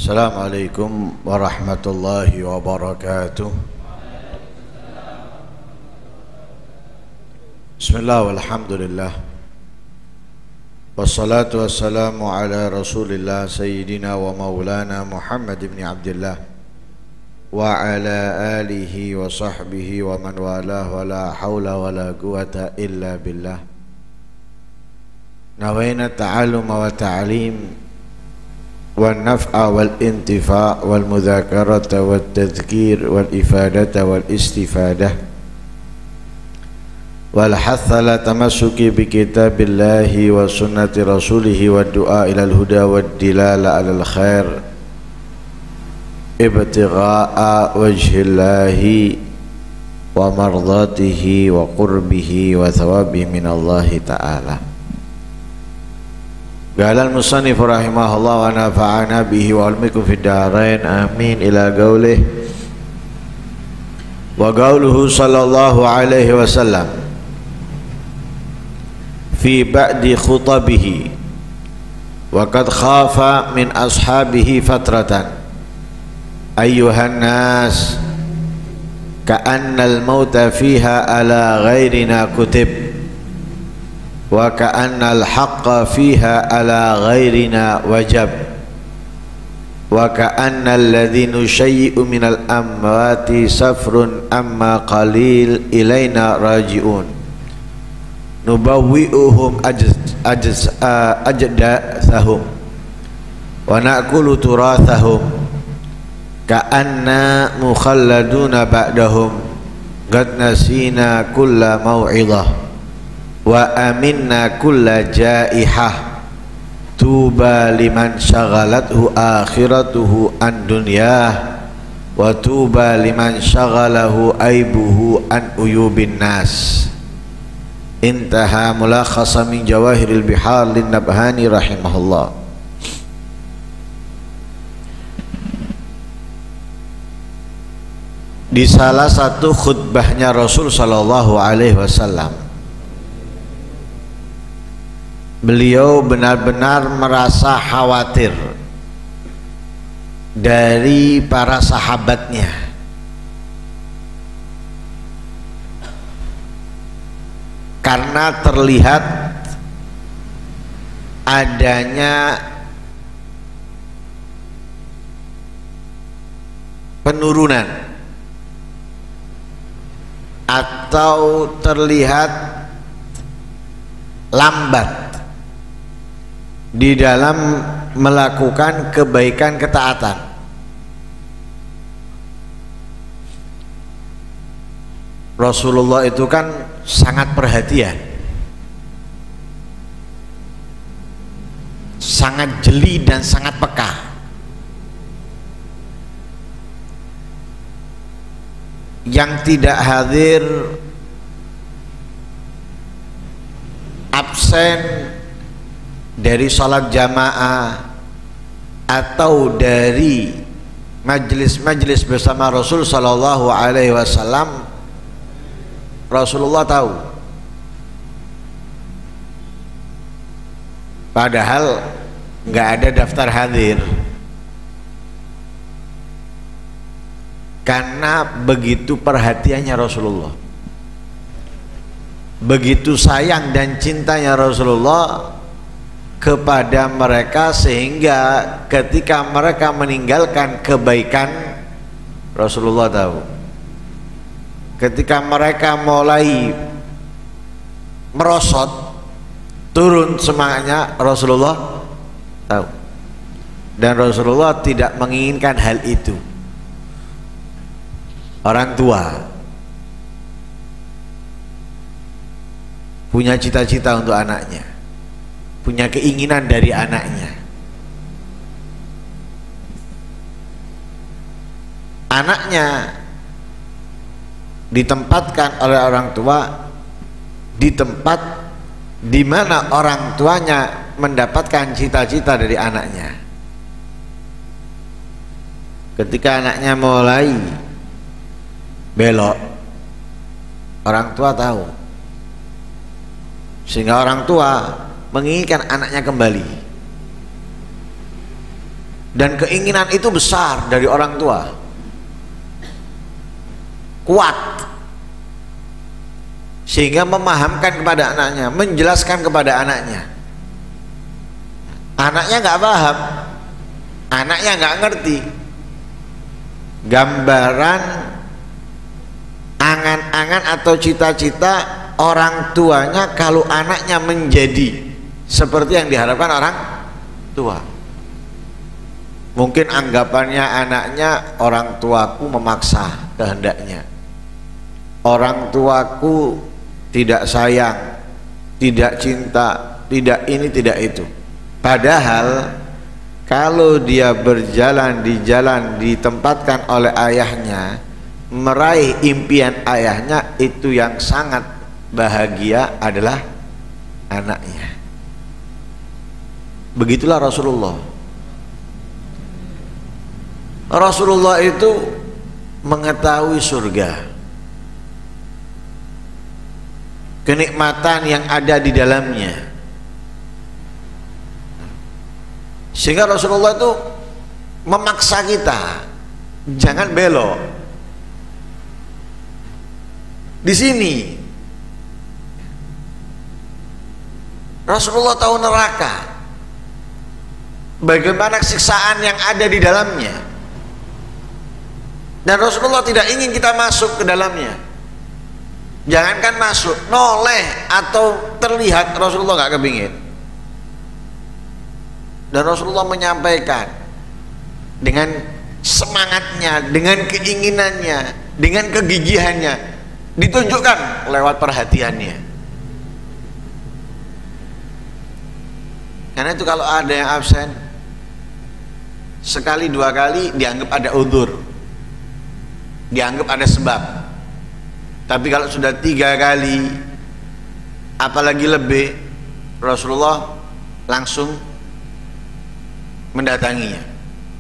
Assalamualaikum warahmatullahi wabarakatuh. Bismillah walhamdulillah. Wassalatu wassalamu ala rasulillah sayyidina wa maulana Muhammad ibn Abdullah wa ala alihi wa sahbihi wa man walah wa la hawla wa la quwata illa billah. Nawayna ta'aluma wa ta'alim والنفع والانتفاع والمذاكرة والتذكير والإفادة والاستفادة والحث على تمسك بكتاب الله وسنة رسوله والدعاء إلى الهدى والدلالة على الخير ابتغاء وجه الله ومرضاته وقربه وثوابه من الله تعالى. Qala al-musannif rahimahullah wa nafa'ana bihi wa ilmikum fid dharain amin ila qaulih wa qauluhu sallallahu alaihi wasallam fi ba'di khutabihi wa qad khafa min ashabihi fatratan ayyuhan nas ka'anna al-mauta fiha ala ghairina kutib wa ka'anna al-haqqa fiha ala ghairina wajab wa ka'anna alladhi nushayyi'u minal amwati safrun amma qalil ilayna raji'un nubawwi'uhum ajdathahum wa na'kulu turathahum ka'anna mukhalladuna ba'dahum qad nasina kulla maw'idhah wa aminna kulla jaihah tuba liman syaghalathu akhiratuhu an dunyah wa tuba liman syaghalahu aibuhu an uyubin nas. Intaha mulakhasa min jawahiril bihar lin Nabhani rahimahullah. Di salah satu khutbahnya Rasul sallallahu alaihi wasallam, beliau benar-benar merasa khawatir dari para sahabatnya karena terlihat adanya penurunan atau terlihat lambat di dalam melakukan kebaikan ketaatan. Rasulullah itu kan sangat perhatian, sangat jeli dan sangat peka. Yang tidak hadir, absen dari salat jamaah atau dari majelis-majelis bersama Rasul sallallahu alaihi wasallam, Rasulullah tahu. Padahal nggak ada daftar hadir, karena begitu perhatiannya Rasulullah, begitu sayang dan cintanya Rasulullah kepada mereka, sehingga ketika mereka meninggalkan kebaikan, Rasulullah tahu. Ketika mereka mulai merosot, turun semangatnya, Rasulullah tahu. Dan Rasulullah tidak menginginkan hal itu. Orang tua punya cita-cita untuk anaknya, punya keinginan dari anaknya. Anaknya ditempatkan oleh orang tua di tempat di mana orang tuanya mendapatkan cita-cita dari anaknya. Ketika anaknya mulai belok, orang tua tahu, sehingga orang tua menginginkan anaknya kembali. dan keinginan itu besar dari orang tua, kuat, sehingga memahamkan kepada anaknya, menjelaskan kepada anaknya. Anaknya nggak paham, anaknya nggak ngerti gambaran, angan-angan atau cita-cita orang tuanya kalau anaknya menjadi seperti yang diharapkan orang tua. Mungkin anggapannya anaknya, orang tuaku memaksa kehendaknya, orang tuaku tidak sayang, tidak cinta, tidak ini, tidak itu. Padahal kalau dia berjalan di jalan ditempatkan oleh ayahnya, meraih impian ayahnya, itu yang sangat bahagia adalah anaknya. Begitulah Rasulullah. Rasulullah itu mengetahui surga, kenikmatan yang ada di dalamnya, sehingga Rasulullah itu memaksa kita jangan belok. Di sini Rasulullah tahu neraka, bagaimana siksaan yang ada di dalamnya, dan Rasulullah tidak ingin kita masuk ke dalamnya. Jangankan masuk, noleh atau terlihat, Rasulullah nggak kepingin. Dan Rasulullah menyampaikan dengan semangatnya, dengan keinginannya, dengan kegigihannya, ditunjukkan lewat perhatiannya. Karena itu kalau ada yang absen sekali dua kali dianggap ada udzur, dianggap ada sebab. Tapi kalau sudah 3 kali apalagi lebih, Rasulullah langsung mendatanginya.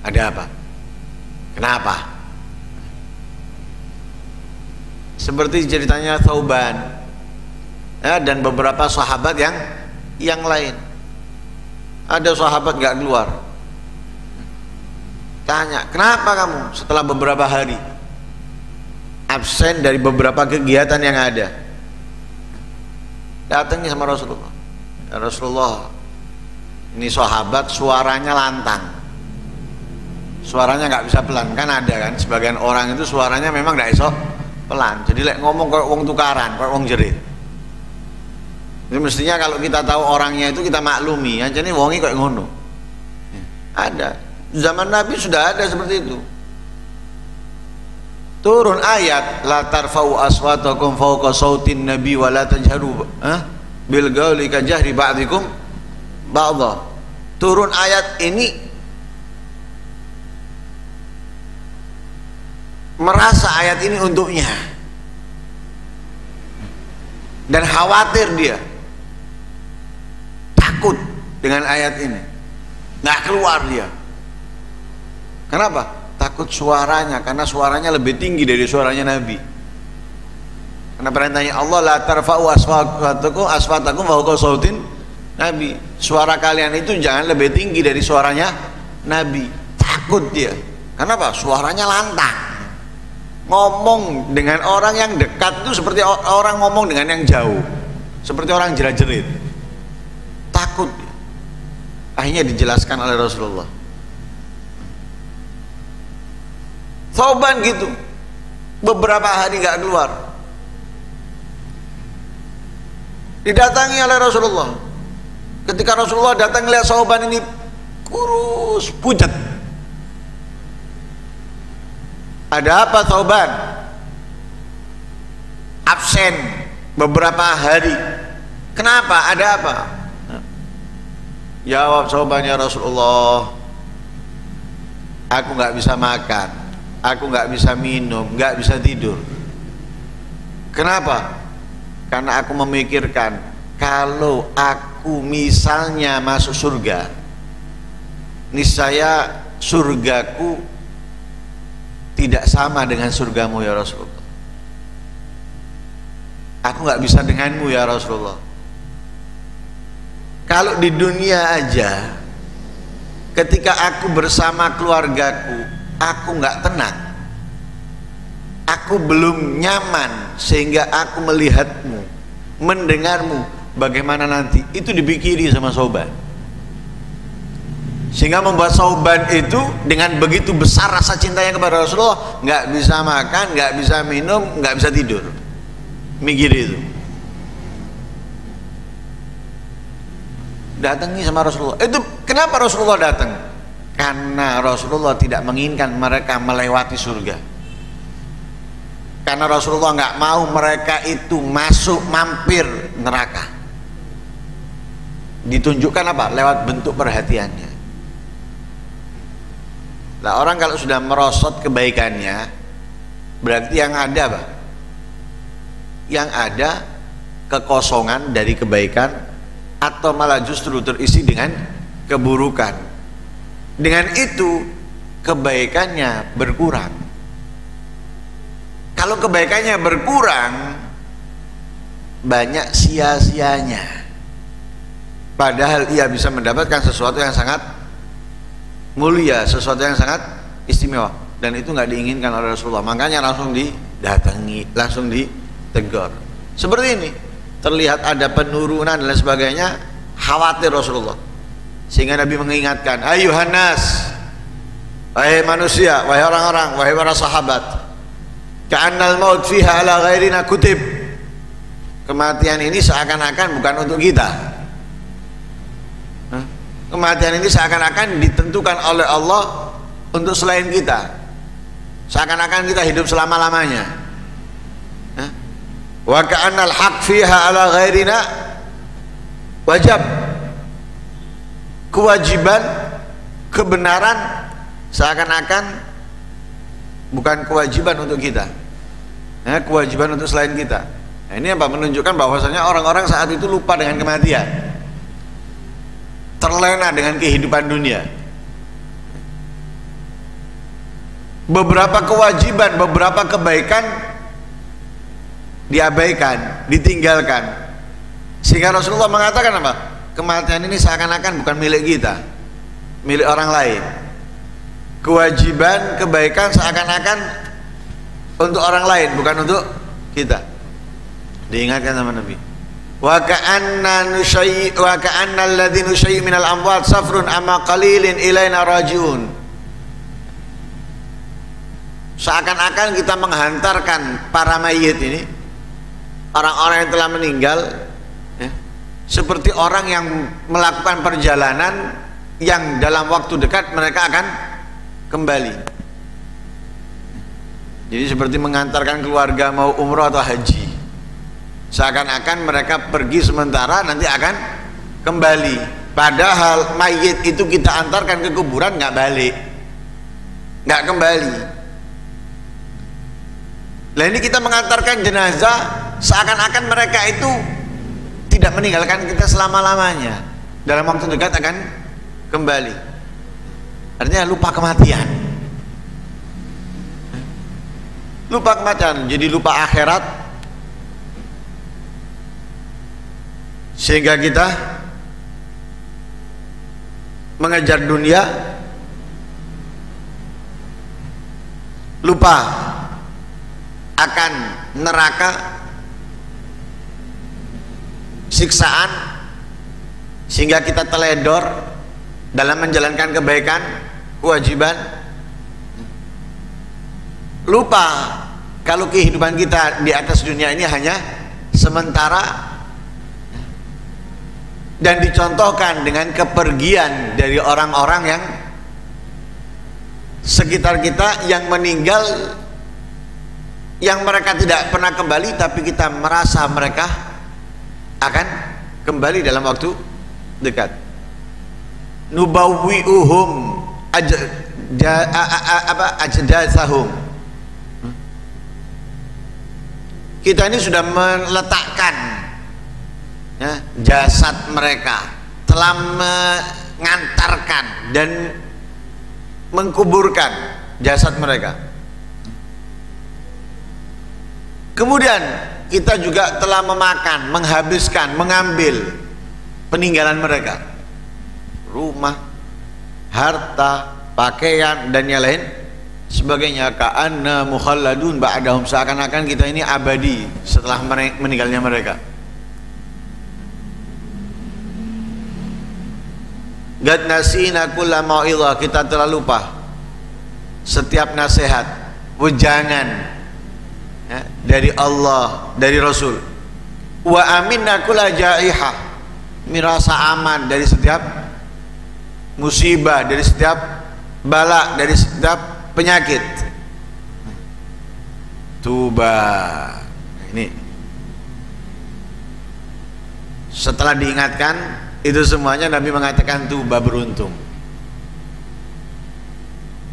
Ada apa? Kenapa? Seperti ceritanya Thauban, ya, dan beberapa sahabat yang lain. Ada sahabat gak keluar, tanya, kenapa kamu setelah beberapa hari absen dari beberapa kegiatan yang ada? Datangnya sama Rasulullah, ya Rasulullah, ini sahabat suaranya lantang, suaranya nggak bisa pelan. Kan ada kan sebagian orang itu suaranya memang nggak iso pelan, jadi lek ngomong kayak wong tukaran, kayak wong jerit. Jadi mestinya kalau kita tahu orangnya itu kita maklumi, aja nih wongi kayak ngono. Ada, zaman Nabi sudah ada seperti itu. Turun ayat la tarfa'u aswatakum fawqa sautin nabi wa la tajharu bil qawli ka jahri ba'dikum ba'dha. Turun ayat ini merasa ayat ini untuknya dan khawatir, dia takut dengan ayat ini, nggak keluar dia. Kenapa? Takut suaranya, karena suaranya lebih tinggi dari suaranya Nabi. Karena perintahnya Allah la tarfa'u aswatakum fawqa sautin Nabi, suara kalian itu jangan lebih tinggi dari suaranya Nabi. Takut dia. Kenapa? Suaranya lantang. Ngomong dengan orang yang dekat itu seperti orang ngomong dengan yang jauh, seperti orang jerat-jerit. Takut dia. Akhirnya dijelaskan oleh Rasulullah. Thauban gitu, beberapa hari nggak keluar, didatangi oleh Rasulullah. Ketika Rasulullah datang lihat Thauban ini kurus, pucat. Ada apa Thauban? Absen beberapa hari. Kenapa? Ada apa? Jawab Thauban, ya Rasulullah, aku nggak bisa makan, aku nggak bisa minum, nggak bisa tidur. Kenapa? Karena aku memikirkan kalau aku misalnya masuk surga, niscaya surgaku tidak sama dengan surgamu ya Rasulullah. Aku nggak bisa denganmu ya Rasulullah. Kalau di dunia aja ketika aku bersama keluargaku, aku nggak tenang, aku belum nyaman sehingga aku melihatmu, mendengarmu, bagaimana nanti? Itu dipikiri sama Sauban, sehingga membuat Sauban itu dengan begitu besar rasa cintanya kepada Rasulullah, nggak bisa makan, nggak bisa minum, nggak bisa tidur, mikir itu. Datangi sama Rasulullah. Itu kenapa Rasulullah datang? Karena Rasulullah tidak menginginkan mereka melewati surga. Karena Rasulullah nggak mau mereka itu masuk mampir neraka. Ditunjukkan apa? Lewat bentuk perhatiannya. Nah, orang kalau sudah merosot kebaikannya, berarti yang ada apa? Yang ada kekosongan dari kebaikan, atau malah justru terisi dengan keburukan. Dengan itu kebaikannya berkurang. Kalau kebaikannya berkurang, banyak sia-sianya, padahal ia bisa mendapatkan sesuatu yang sangat mulia, sesuatu yang sangat istimewa, dan itu nggak diinginkan oleh Rasulullah. Makanya langsung didatangi, langsung ditegur. Seperti ini, terlihat ada penurunan dan lain sebagainya, khawatir Rasulullah, sehingga Nabi mengingatkan, ayuhan nas, wahai manusia, wahai orang-orang, wahai para sahabat, ka'annal maut fiha ala ghairina kutib, kematian ini seakan-akan bukan untuk kita. Kematian ini seakan-akan ditentukan oleh Allah untuk selain kita, seakan-akan kita hidup selama-lamanya. Wa ka'annal haq fiha ala ghairina wajib, kewajiban, kebenaran seakan-akan bukan kewajiban untuk kita, kewajiban untuk selain kita. Nah, ini apa? Menunjukkan bahwasanya orang-orang saat itu lupa dengan kematian, terlena dengan kehidupan dunia. Beberapa kewajiban, beberapa kebaikan diabaikan, ditinggalkan, sehingga Rasulullah mengatakan apa? Kematian ini seakan-akan bukan milik kita, milik orang lain. Kewajiban, kebaikan seakan-akan untuk orang lain, bukan untuk kita. Diingatkan sama Nabi. Wa ka'anna alladhi nusyayyi minal amwat safrun amma qalilin ilaina rajiun. Seakan-akan kita menghantarkan para mayit ini, orang-orang yang telah meninggal, ya, seperti orang yang melakukan perjalanan yang dalam waktu dekat mereka akan kembali. Jadi seperti mengantarkan keluarga mau umroh atau haji, seakan-akan mereka pergi sementara, nanti akan kembali. Padahal mayit itu kita antarkan ke kuburan, nggak balik, nggak kembali. Nah, ini kita mengantarkan jenazah, seakan-akan mereka itu tidak meninggalkan kita selama-lamanya, dalam waktu dekat akan kembali. Artinya lupa kematian, lupa kematian, jadi lupa akhirat, sehingga kita mengejar dunia, lupa akan neraka, siksaan, sehingga kita teledor dalam menjalankan kebaikan, kewajiban. Lupa kalau kehidupan kita di atas dunia ini hanya sementara, dan dicontohkan dengan kepergian dari orang-orang yang sekitar kita yang meninggal, yang mereka tidak pernah kembali, tapi kita merasa mereka akan kembali dalam waktu dekat. Nubawwi'uhum ajdasahum. Kita ini sudah meletakkan, ya, jasad mereka, telah mengantarkan dan mengkuburkan jasad mereka. Kemudian kita juga telah memakan, menghabiskan, mengambil peninggalan mereka, rumah, harta, pakaian dan yang lain sebagainya. Ka'anna mukhalladun ba'dahum, seakan-akan kita ini abadi setelah meninggalnya mereka. Qad nasina kulla mau'izah, kita telah lupa setiap nasihat, wejangan ya, dari Allah, dari Rasul. Wa aminna kulla ja'ihah, merasa aman dari setiap musibah, dari setiap bala, dari setiap penyakit. Tuba. Ini setelah diingatkan itu semuanya, Nabi mengatakan tuba, beruntung.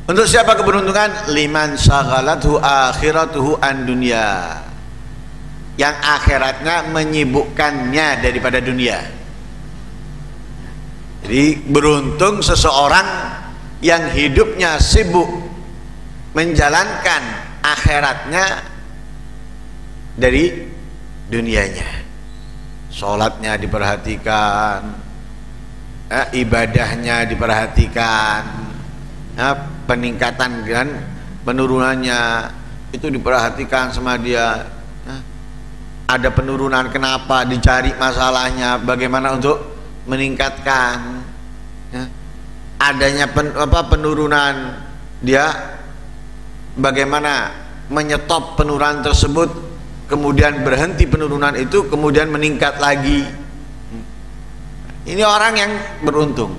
Untuk siapa keberuntungan? Liman syaghalathu akhiratuhu an dunya, yang akhiratnya menyibukkannya daripada dunia. Jadi beruntung seseorang yang hidupnya sibuk menjalankan akhiratnya dari dunianya. Sholatnya diperhatikan, ibadahnya diperhatikan, peningkatan dan penurunannya itu diperhatikan sama dia. Ada penurunan, kenapa? Dicari masalahnya, bagaimana untuk meningkatkan. Adanya penurunan, dia bagaimana menyetop penurunan tersebut, kemudian berhenti penurunan itu, kemudian meningkat lagi. Ini orang yang beruntung.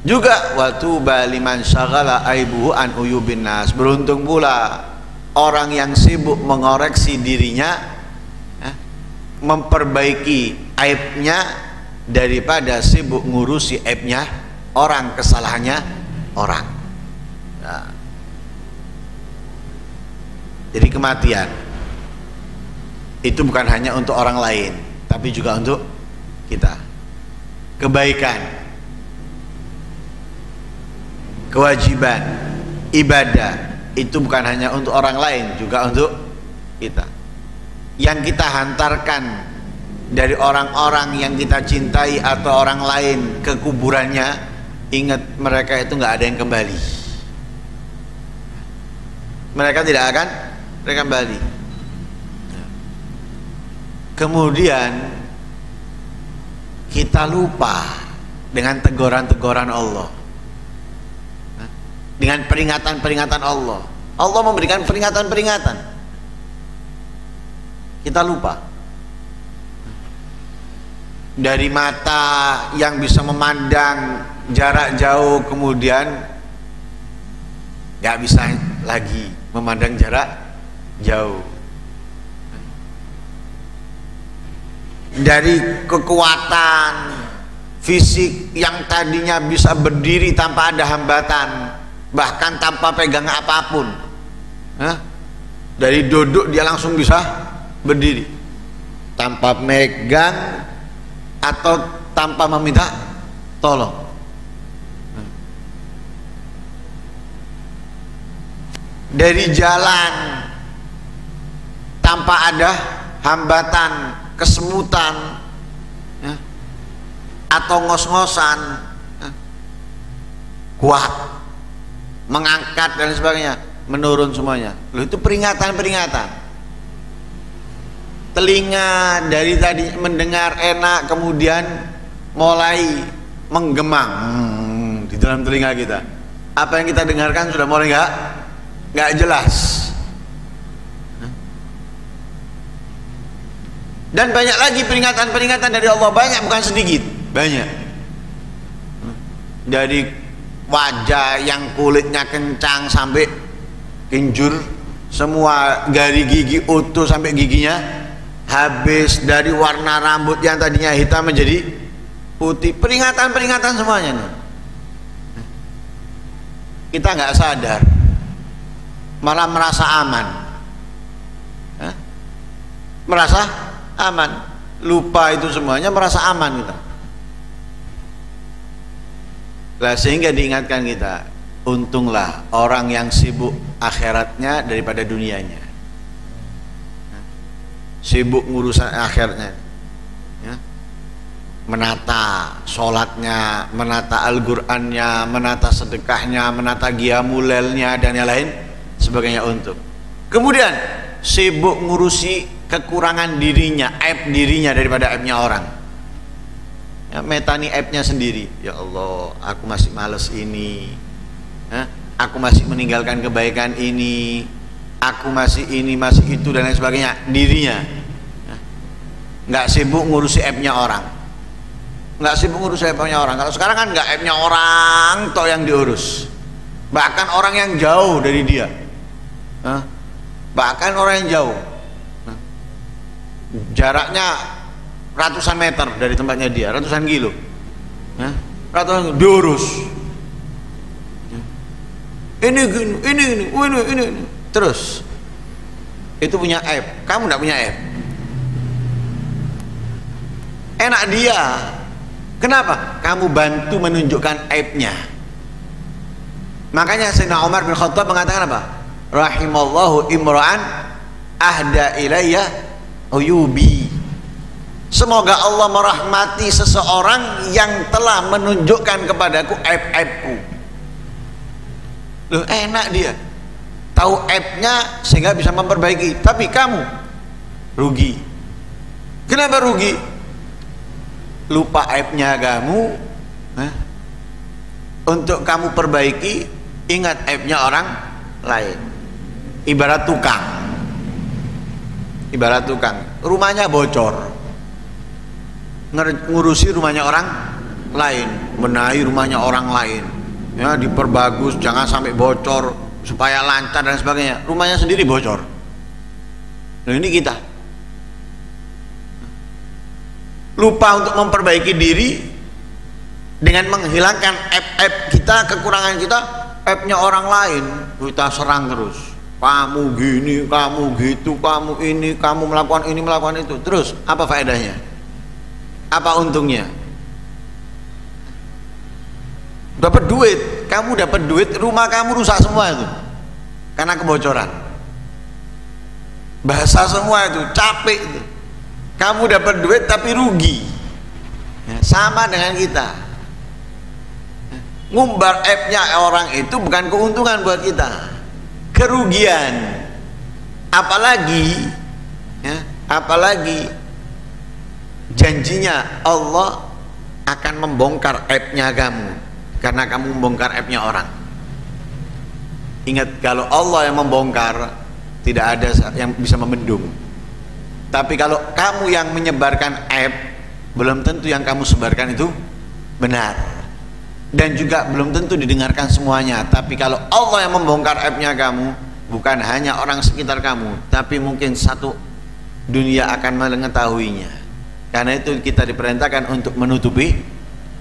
Juga watuba liman syaghala aibuhu an uyubin nas, beruntung pula orang yang sibuk mengoreksi dirinya, memperbaiki aibnya, daripada sibuk ngurusi aibnya orang, kesalahannya orang. Nah, jadi kematian itu bukan hanya untuk orang lain, tapi juga untuk kita. Kebaikan, kewajiban, ibadah itu bukan hanya untuk orang lain, juga untuk kita. Yang kita hantarkan dari orang-orang yang kita cintai atau orang lain ke kuburannya, ingat mereka itu nggak ada yang kembali. Mereka tidak akan kembali. Kemudian kita lupa dengan teguran-teguran Allah, dengan peringatan-peringatan Allah. Allah memberikan peringatan-peringatan, kita lupa. Dari mata yang bisa memandang jarak jauh, kemudian gak bisa lagi memandang jarak jauh. Dari kekuatan fisik yang tadinya bisa berdiri tanpa ada hambatan, bahkan tanpa pegang apapun, dari duduk dia langsung bisa berdiri tanpa megang atau tanpa meminta tolong. Dari jalan tanpa ada hambatan, kesemutan, atau ngos-ngosan, kuat mengangkat dan sebagainya, menurun semuanya. Loh, itu peringatan-peringatan. Telinga dari tadi mendengar enak, kemudian mulai menggemang di dalam telinga kita. Apa yang kita dengarkan sudah mulai nggak jelas. Dan banyak lagi peringatan-peringatan dari Allah, banyak, bukan sedikit, banyak. Dari wajah yang kulitnya kencang sampai kinjur, semua dari gigi utuh sampai giginya habis, dari warna rambut yang tadinya hitam menjadi putih, peringatan-peringatan semuanya nih. Kita nggak sadar, malah merasa aman, merasa aman, lupa itu semuanya, merasa aman kita. Lah, sehingga diingatkan kita, untunglah orang yang sibuk akhiratnya daripada dunianya, sibuk ngurusan akhirnya, menata sholatnya, menata Al-Qur'annya, menata sedekahnya, menata qiyamulailnya dan yang lain sebagainya untuk. Kemudian sibuk ngurusi kekurangan dirinya, aib dirinya daripada aibnya orang. Ya, metani aibnya sendiri. Ya Allah, aku masih males ini. Aku masih meninggalkan kebaikan ini. Aku masih ini, masih itu dan lain sebagainya. Dirinya. Nggak sibuk ngurusi aibnya orang. Nggak sibuk ngurusi aibnya orang. Kalau sekarang kan nggak aibnya orang toh yang diurus. Bahkan orang yang jauh dari dia. Bahkan orang yang jauh. Jaraknya ratusan meter dari tempatnya dia, ratusan kilo. Ratusan kilo diurus. Ini. Terus itu punya aib, kamu nggak punya aib. Enak dia. Kenapa? Kamu bantu menunjukkan aibnya. Makanya Sayyidina Umar bin Khattab mengatakan apa? Rahimallahu imra'an ahda ilayya uyubi. Semoga Allah merahmati seseorang yang telah menunjukkan kepadaku aib-aibku. Loh, enak dia tahu aibnya sehingga bisa memperbaiki, tapi kamu rugi. Kenapa rugi? Lupa aibnya kamu, untuk kamu perbaiki ingat aibnya orang lain. Ibarat tukang rumahnya bocor, ngurusi rumahnya orang lain, benahi rumahnya orang lain, ya diperbagus jangan sampai bocor supaya lancar dan sebagainya. Rumahnya sendiri bocor. Nah, ini kita lupa untuk memperbaiki diri dengan menghilangkan aib-aib kita, kekurangan kita, aibnya orang lain kita serang terus. Kamu gini, kamu gitu, kamu ini, kamu melakukan ini, melakukan itu. Terus apa faedahnya? Apa untungnya? Dapat duit, kamu dapat duit, rumah kamu rusak semua itu karena kebocoran. Bahasa semua itu, capek itu. Kamu dapat duit tapi rugi. Ya, sama dengan kita. Ngumbar aibnya orang itu bukan keuntungan buat kita, kerugian. Apalagi janjinya Allah akan membongkar aibnya kamu karena kamu membongkar aibnya orang. Ingat, kalau Allah yang membongkar tidak ada yang bisa membendung. Tapi kalau kamu yang menyebarkan aib, belum tentu yang kamu sebarkan itu benar, dan juga belum tentu didengarkan semuanya. Tapi kalau Allah yang membongkar aibnya kamu, bukan hanya orang sekitar kamu, tapi mungkin satu dunia akan mengetahuinya. Karena itu kita diperintahkan untuk menutupi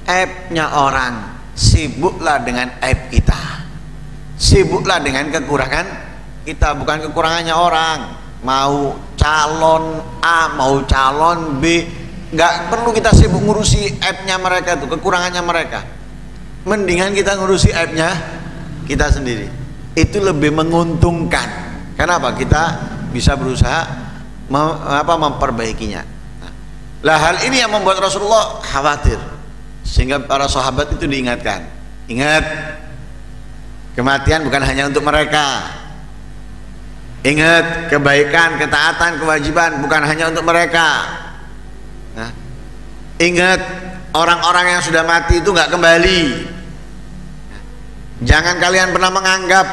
aibnya orang. Sibuklah dengan aib kita, sibuklah dengan kekurangan kita, bukan kekurangannya orang. Mau calon A, mau calon B, nggak perlu kita sibuk ngurusi aibnya mereka itu, kekurangannya mereka. Mendingan kita ngurusi aibnya kita sendiri. Itu lebih menguntungkan. Kenapa? Kita bisa berusaha memperbaikinya. Lah, hal ini yang membuat Rasulullah khawatir, sehingga para sahabat itu diingatkan. Ingat, kematian bukan hanya untuk mereka. Ingat, kebaikan, ketaatan, kewajiban bukan hanya untuk mereka. Ingat, orang-orang yang sudah mati itu nggak kembali. Jangan kalian pernah menganggap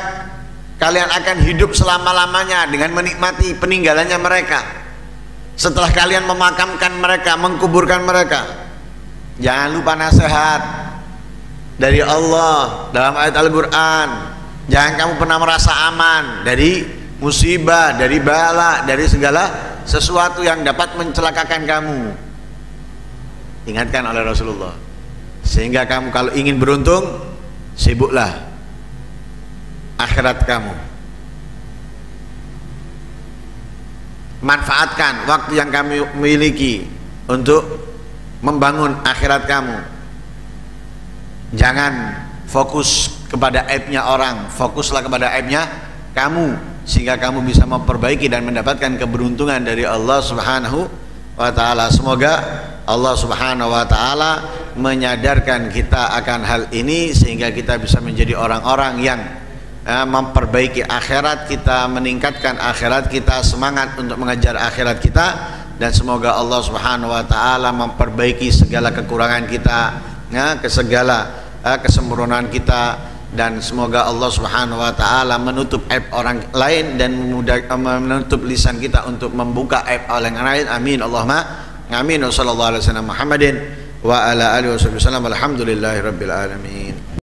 kalian akan hidup selama-lamanya dengan menikmati peninggalannya mereka. Setelah kalian memakamkan mereka, mengkuburkan mereka, jangan lupa nasihat dari Allah dalam ayat Al-Quran. Jangan kamu pernah merasa aman dari musibah, dari bala, dari segala sesuatu yang dapat mencelakakan kamu. Ingatkan oleh Rasulullah. Sehingga kamu kalau ingin beruntung, sibuklah akhirat kamu. Manfaatkan waktu yang kami miliki untuk membangun akhirat kamu. Jangan fokus kepada aibnya orang, fokuslah kepada aibnya kamu, sehingga kamu bisa memperbaiki dan mendapatkan keberuntungan dari Allah Subhanahu wa ta'ala. Semoga Allah Subhanahu wa taala menyadarkan kita akan hal ini sehingga kita bisa menjadi orang-orang yang memperbaiki akhirat kita, meningkatkan akhirat kita, semangat untuk mengejar akhirat kita, dan semoga Allah Subhanahu wa taala memperbaiki segala kekurangan kita, segala kesempurnaan kita, dan semoga Allah Subhanahu wa taala menutup aib orang lain dan menutup lisan kita untuk membuka aib orang lain. Amin Allahumma amin. Wassallallahu alaihi wasallam Muhammadin wa ala alihi wasallam. Alhamdulillahirabbil alamin.